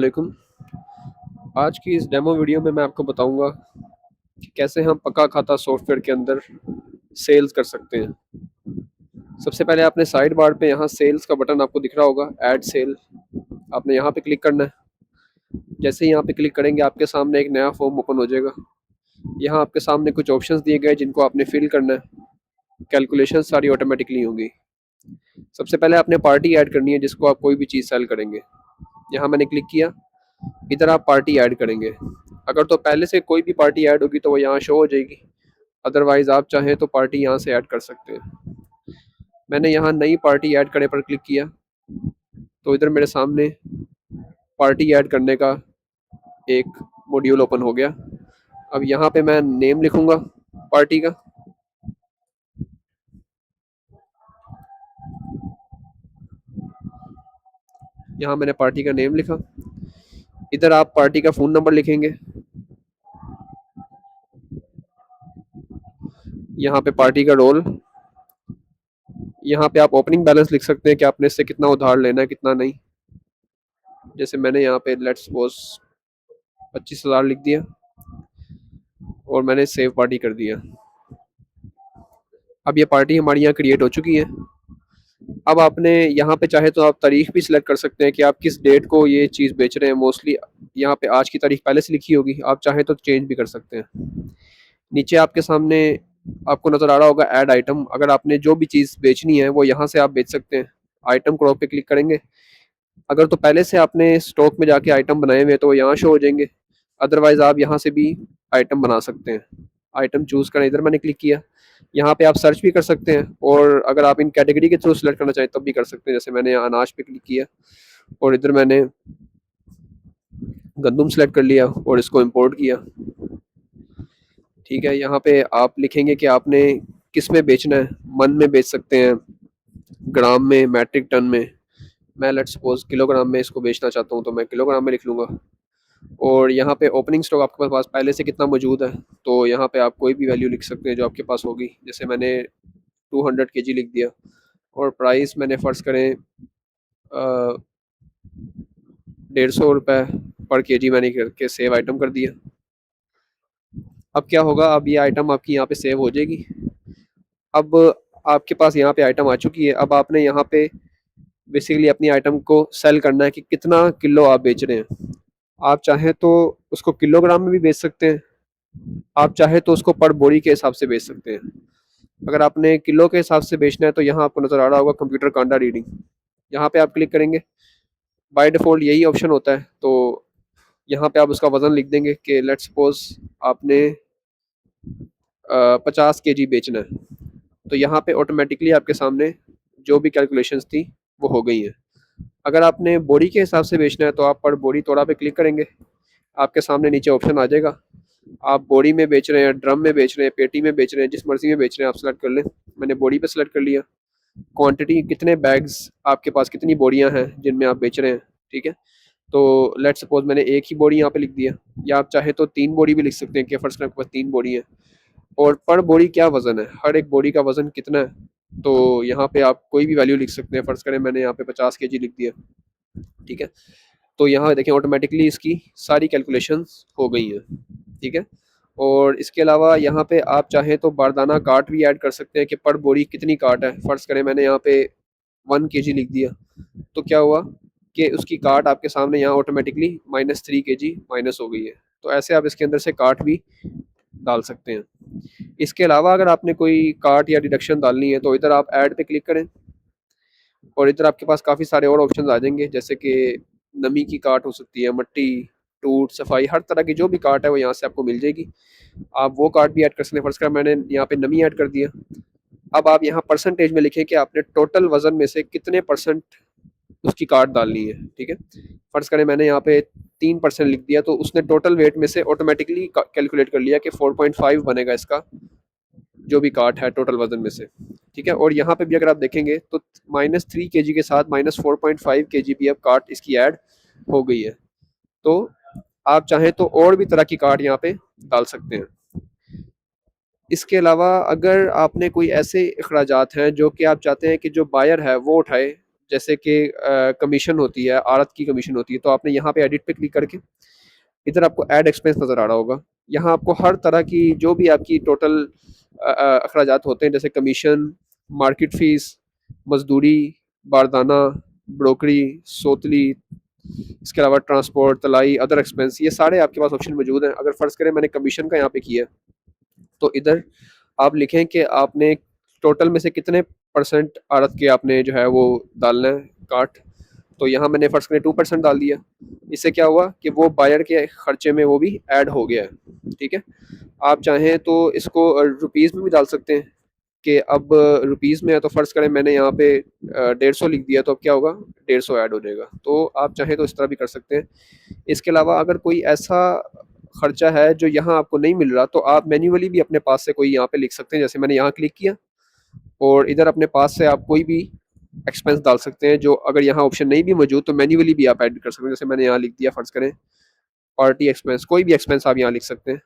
वालेकुम। आज की इस डेमो वीडियो में मैं आपको बताऊंगा कि कैसे हम पक्का खाता सॉफ्टवेयर के अंदर सेल्स कर सकते हैं। सबसे पहले आपने साइड बार पे यहाँ सेल्स का बटन आपको दिख रहा होगा, ऐड सेल। आपने यहाँ पे क्लिक करना है। जैसे ही यहाँ पे क्लिक करेंगे आपके सामने एक नया फॉर्म ओपन हो जाएगा। यहाँ आपके सामने कुछ ऑप्शंस दिए गए जिनको आपने फिल करना है। कैलकुलेशन सारी ऑटोमेटिकली होंगी। सबसे पहले आपने पार्टी ऐड करनी है जिसको आप कोई भी चीज़ सेल करेंगे। यहाँ मैंने क्लिक किया, इधर आप पार्टी ऐड करेंगे। अगर तो पहले से कोई भी पार्टी ऐड होगी तो वो यहाँ शो हो जाएगी, अदरवाइज आप चाहें तो पार्टी यहाँ से ऐड कर सकते हैं। मैंने यहाँ नई पार्टी ऐड करने पर क्लिक किया तो इधर मेरे सामने पार्टी ऐड करने का एक मॉड्यूल ओपन हो गया। अब यहाँ पे मैं नेम लिखूंगा पार्टी का। यहाँ मैंने पार्टी का नेम लिखा। इधर आप पार्टी का फ़ोन नंबर लिखेंगे। यहाँ पे पार्टी का रोल। यहाँ पे आप ओपनिंग बैलेंस लिख सकते हैं कि आपने इससे कितना उधार लेना है कितना नहीं। जैसे मैंने यहाँ पे लेट्स सपोज 25,000 लिख दिया और मैंने सेव पार्टी कर दिया। अब ये पार्टी हमारी यहाँ क्रिएट हो चुकी है। अब आपने यहाँ पे चाहे तो आप तारीख भी सिलेक्ट कर सकते हैं कि आप किस डेट को ये चीज़ बेच रहे हैं। मोस्टली यहाँ पे आज की तारीख पहले से लिखी होगी, आप चाहें तो चेंज भी कर सकते हैं। नीचे आपके सामने आपको नज़र आ रहा होगा ऐड आइटम। अगर आपने जो भी चीज़ बेचनी है वो यहाँ से आप बेच सकते हैं। आइटम क्रॉप पे क्लिक करेंगे। अगर तो पहले से आपने स्टॉक में जाके आइटम बनाए हुए हैं तो वो यहाँ शो हो जाएंगे, अदरवाइज आप यहाँ से भी आइटम बना सकते हैं। आइटम चूज़ करें, इधर मैंने क्लिक किया। यहाँ पे आप सर्च भी कर सकते हैं और अगर आप इन कैटेगरी के थ्रू सेलेक्ट करना चाहें तब भी कर सकते हैं। जैसे मैंने अनाज पे क्लिक किया और इधर मैंने गंदम सेलेक्ट कर लिया और इसको इंपोर्ट किया। ठीक है, यहाँ पे आप लिखेंगे कि आपने किस में बेचना है। मन में बेच सकते हैं, ग्राम में, मैट्रिक टन में। मैं लेट्स सपोज किलोग्राम में इसको बेचना चाहता हूँ तो मैं किलोग्राम में लिख लूँगा। और यहाँ पे ओपनिंग स्टॉक आपके पास पहले से कितना मौजूद है तो यहाँ पे आप कोई भी वैल्यू लिख सकते हैं जो आपके पास होगी। जैसे मैंने 200 kg लिख दिया और प्राइस मैंने फ़र्ज़ करें 150 रुपये पर केजी मैंने करके सेव आइटम कर दिया। अब क्या होगा, अब ये आइटम आपकी यहाँ पे सेव हो जाएगी। अब आपके पास यहाँ पे आइटम आ चुकी है। अब आपने यहाँ पे बेसिकली अपनी आइटम को सेल करना है कि कितना किलो आप बेच रहे हैं। आप चाहें तो उसको किलोग्राम में भी बेच सकते हैं, आप चाहे तो उसको पर बोरी के हिसाब से बेच सकते हैं। अगर आपने किलो के हिसाब से बेचना है तो यहाँ आपको नज़र आ रहा होगा कंप्यूटर कांडा रीडिंग। यहाँ पे आप क्लिक करेंगे। बाय डिफ़ॉल्ट यही ऑप्शन होता है, तो यहाँ पे आप उसका वज़न लिख देंगे कि लेट्स सपोज आपने 50 kg बेचना है। तो यहाँ पे ऑटोमेटिकली आपके सामने जो भी कैलकुलेशंस थी वो हो गई हैं। अगर आपने बोरी के हिसाब से बेचना है तो आप पर बोरी तोड़ा पे क्लिक करेंगे। आपके सामने नीचे ऑप्शन आ जाएगा। आप बोरी में बेच रहे हैं, ड्रम में बेच रहे हैं, पेटी में बेच रहे हैं, जिस मर्ज़ी में बेच रहे हैं आप सेलेक्ट कर लें। मैंने बोरी पे सेलेक्ट कर लिया। क्वांटिटी कितने बैग्स आपके पास, कितनी बोरियां हैं जिनमें आप बेच रहे हैं। ठीक है, तो लेट्स सपोज मैंने एक ही बोरी यहाँ पे लिख दिया, या आप चाहे तो 3 बोरी भी लिख सकते हैं कि फ़र्ज़ करें आपके पास 3 बोरी है। और पर बोरी क्या वज़न है, हर एक बोरी का वज़न कितना है, तो यहाँ पे आप कोई भी वैल्यू लिख सकते हैं। फ़र्ज़ करें मैंने यहाँ पे 50 kg लिख दिया। ठीक है, तो यहाँ देखें ऑटोमेटिकली इसकी सारी कैलकुलेशंस हो गई हैं। ठीक है, और इसके अलावा यहाँ पे आप चाहें तो बारदाना काट भी ऐड कर सकते हैं कि पर बोरी कितनी काट है। फ़र्ज़ करें मैंने यहाँ पे 1 kg लिख दिया, तो क्या हुआ कि उसकी काट आपके सामने यहाँ ऑटोमेटिकली -3 kg माइनस हो गई है। तो ऐसे आप इसके अंदर से काट भी डाल सकते हैं। इसके अलावा अगर आपने कोई काट या डिडक्शन डालनी है तो इधर आप ऐड पे क्लिक करें और इधर आपके पास काफ़ी सारे और ऑप्शन आ जाएंगे। जैसे कि नमी की काट हो सकती है, मट्टी, टूट, सफाई, हर तरह की जो भी काट है वो यहाँ से आपको मिल जाएगी। आप वो काट भी ऐड कर सकते हैं। फ़र्ज़ करें मैंने यहाँ पे नमी ऐड कर दिया। अब आप यहाँ परसेंटेज में लिखें कि आपने टोटल वज़न में से कितने परसेंट उसकी काट डालनी है। ठीक है, फ़र्ज़ करें मैंने यहाँ पे 3% लिख दिया तो उसने टोटल वेट में से ऑटोमेटिकली कैलकुलेट कर लिया कि 4.5 बनेगा इसका जो भी काट है टोटल वज़न में से। ठीक है, और यहाँ पे भी अगर आप देखेंगे तो -3 kg के साथ -4.5 kg भी अब काट इसकी ऐड हो गई है। तो आप चाहें तो और भी तरह की काट यहाँ पे डाल सकते हैं। इसके अलावा अगर आपने कोई ऐसे अखराजात हैं जो कि आप चाहते हैं कि जो बायर है वो उठाए, जैसे कि कमीशन होती है, आड़त की कमीशन होती है, तो आपने यहाँ पे एडिट पे क्लिक करके इधर आपको ऐड एक्सपेंस नज़र आ रहा होगा। यहाँ आपको हर तरह की जो भी आपकी टोटल अखराजात होते हैं, जैसे कमीशन, मार्केट फ़ीस, मज़दूरी, बारदाना, ब्रोकरी, सोतली, इसके अलावा ट्रांसपोर्ट, तलाई, अदर एक्सपेंस, ये सारे आपके पास ऑप्शन मौजूद हैं। अगर फ़र्ज़ करें मैंने कमीशन का यहाँ पे किया है, तो इधर आप लिखें कि आपने टोटल में से कितने परसेंट आड़त के आपने जो है वो डालना है काट। तो यहाँ मैंने फ़र्ज़ करें 2% डाल दिया। इससे क्या हुआ कि वो बायर के खर्चे में वो भी ऐड हो गया है। ठीक है, आप चाहें तो इसको रुपीज़ में भी डाल सकते हैं कि अब रुपीज़ में है, तो फ़र्ज़ करें मैंने यहाँ पे 150 लिख दिया, तो अब क्या होगा, 150 ऐड हो जाएगा। तो आप चाहें तो इस तरह भी कर सकते हैं। इसके अलावा अगर कोई ऐसा खर्चा है जो यहाँ आपको नहीं मिल रहा, तो आप मैन्युअली भी अपने पास से कोई यहाँ पे लिख सकते हैं। जैसे मैंने यहाँ क्लिक किया और इधर अपने पास से आप कोई भी एक्सपेंस डाल सकते हैं, जो अगर यहाँ ऑप्शन नहीं भी मौजूद तो मैन्युअली भी आप ऐड कर सकते हैं। जैसे मैंने यहाँ लिख दिया, फ़र्ज़ करें पार्टी एक्सपेंस, कोई भी एक्सपेंस आप यहाँ लिख सकते हैं।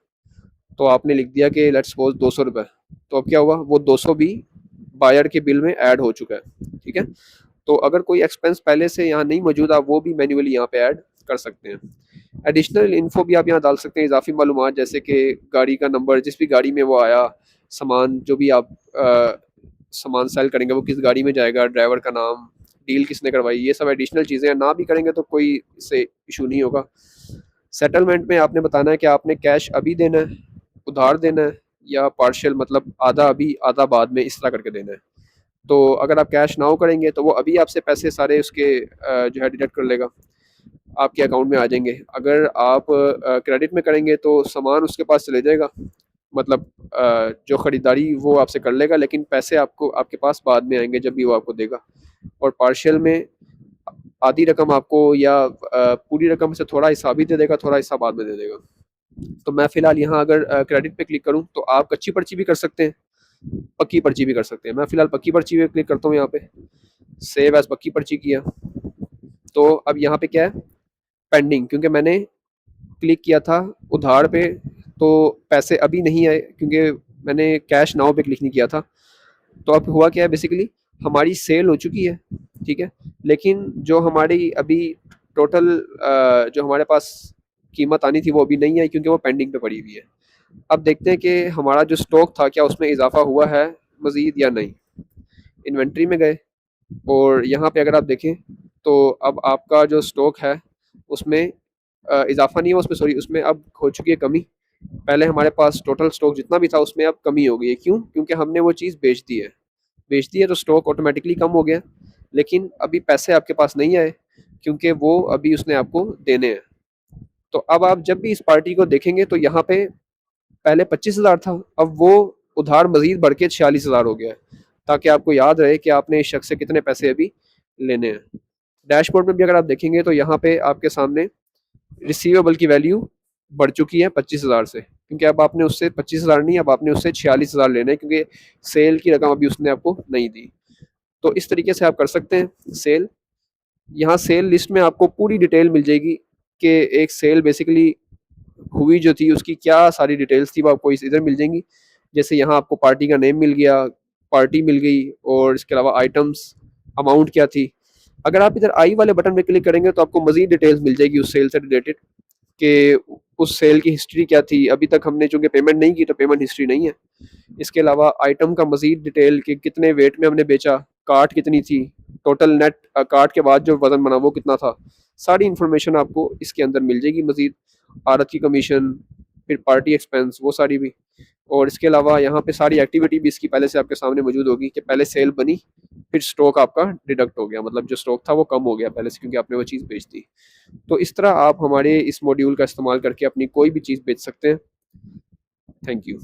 तो आपने लिख दिया कि लेट्स सपोज 200 रुपये, तो अब क्या हुआ, वो 200 भी बायर के बिल में ऐड हो चुका है। ठीक है, तो अगर कोई एक्सपेंस पहले से यहाँ नहीं मौजूद, आप वो भी मैन्युअली यहाँ पे ऐड कर सकते हैं। एडिशनल इन्फो भी आप यहाँ डाल सकते हैं, इजाफी मालूमात, जैसे कि गाड़ी का नंबर, जिस भी गाड़ी में वो आया, सामान जो भी आप सामान सेल करेंगे वो किस गाड़ी में जाएगा, ड्राइवर का नाम, डील किसने करवाई, ये सब एडिशनल चीज़ें हैं। ना भी करेंगे तो कोई इससे इशू नहीं होगा। सेटलमेंट में आपने बताना है कि आपने कैश अभी देना है, उधार देना है, या पार्शियल, मतलब आधा अभी आधा बाद में, इस तरह करके देना है। तो अगर आप कैश नाउ करेंगे तो वो अभी आपसे पैसे सारे उसके जो है डिडक्ट कर लेगा, आपके अकाउंट में आ जाएंगे। अगर आप क्रेडिट में करेंगे तो सामान उसके पास चले जाएगा, मतलब जो ख़रीदारी वो आपसे कर लेगा, लेकिन पैसे आपको आपके पास बाद में आएंगे जब भी वो आपको देगा। और पार्शियल में आधी रकम आपको या पूरी रकम से थोड़ा हिस्सा भी दे देगा, थोड़ा हिस्सा बाद में दे देगा। तो मैं फ़िलहाल यहाँ अगर क्रेडिट पे क्लिक करूँ तो आप कच्ची पर्ची भी कर सकते हैं, पक्की पर्ची भी कर सकते हैं। मैं फ़िलहाल पक्की पर्ची पे क्लिक करता हूँ यहाँ पे, सेव एज़ पक्की पर्ची किया। तो अब यहाँ पे क्या है, पेंडिंग, क्योंकि मैंने क्लिक किया था उधार पे, तो पैसे अभी नहीं आए क्योंकि मैंने कैश नाउ पे क्लिक नहीं किया था। तो अब हुआ क्या है, बेसिकली हमारी सेल हो चुकी है, ठीक है, लेकिन जो हमारी अभी टोटल जो हमारे पास कीमत आनी थी वो अभी नहीं आई, क्योंकि वो पेंडिंग पे पड़ी हुई है। अब देखते हैं कि हमारा जो स्टॉक था क्या उसमें इजाफा हुआ है मज़ीद या नहीं। इन्वेंट्री में गए और यहाँ पे अगर आप देखें तो अब आपका जो स्टॉक है उसमें इजाफा नहीं हुआ, उसमें सॉरी, उसमें अब हो चुकी है कमी। पहले हमारे पास टोटल स्टॉक जितना भी था उसमें अब कमी हो गई है। क्यों? क्योंकि हमने वो चीज़ बेच दी है, तो स्टॉक ऑटोमेटिकली कम हो गया, लेकिन अभी पैसे आपके पास नहीं आए क्योंकि वो अभी उसने आपको देने हैं। तो अब आप जब भी इस पार्टी को देखेंगे तो यहाँ पे पहले 25,000 था, अब वो उधार मज़ीद बढ़ के 46,000 हो गया है, ताकि आपको याद रहे कि आपने इस शख्स से कितने पैसे अभी लेने हैं। डैशबोर्ड में भी अगर आप देखेंगे तो यहाँ पे आपके सामने रिसीवेबल की वैल्यू बढ़ चुकी है 25,000 से, क्योंकि अब आपने उससे 25,000 नहीं, अब आपने उससे 46,000 लेने हैं, क्योंकि सेल की रकम अभी उसने आपको नहीं दी। तो इस तरीके से आप कर सकते हैं सेल। यहाँ सेल लिस्ट में आपको पूरी डिटेल मिल जाएगी कि एक सेल बेसिकली हुई जो थी उसकी क्या सारी डिटेल्स थी, वो आपको इस इधर मिल जाएंगी। जैसे यहाँ आपको पार्टी का नेम मिल गया, पार्टी मिल गई, और इसके अलावा आइटम्स, अमाउंट क्या थी। अगर आप इधर आई वाले बटन पे क्लिक करेंगे तो आपको मज़ीद डिटेल्स मिल जाएगी उस सेल से रिलेटेड, कि उस सेल की हिस्ट्री क्या थी, अभी तक हमने चूँकि पेमेंट नहीं की तो पेमेंट हिस्ट्री नहीं है। इसके अलावा आइटम का मज़ीद डिटेल कि कितने वेट में हमने बेचा, कार्ट कितनी थी, टोटल नेट कार्ट के बाद जो वज़न बना वो कितना था, सारी इन्फॉर्मेशन आपको इसके अंदर मिल जाएगी। मज़ीद आड़त की कमीशन, फिर पार्टी एक्सपेंस, वो सारी भी। और इसके अलावा यहाँ पे सारी एक्टिविटी भी इसकी पहले से आपके सामने मौजूद होगी कि पहले सेल बनी, फिर स्टॉक आपका डिडक्ट हो गया, मतलब जो स्टॉक था वो कम हो गया पहले से, क्योंकि आपने वो चीज़ बेच दी। तो इस तरह आप हमारे इस मॉड्यूल का इस्तेमाल करके अपनी कोई भी चीज़ बेच सकते हैं। Thank you.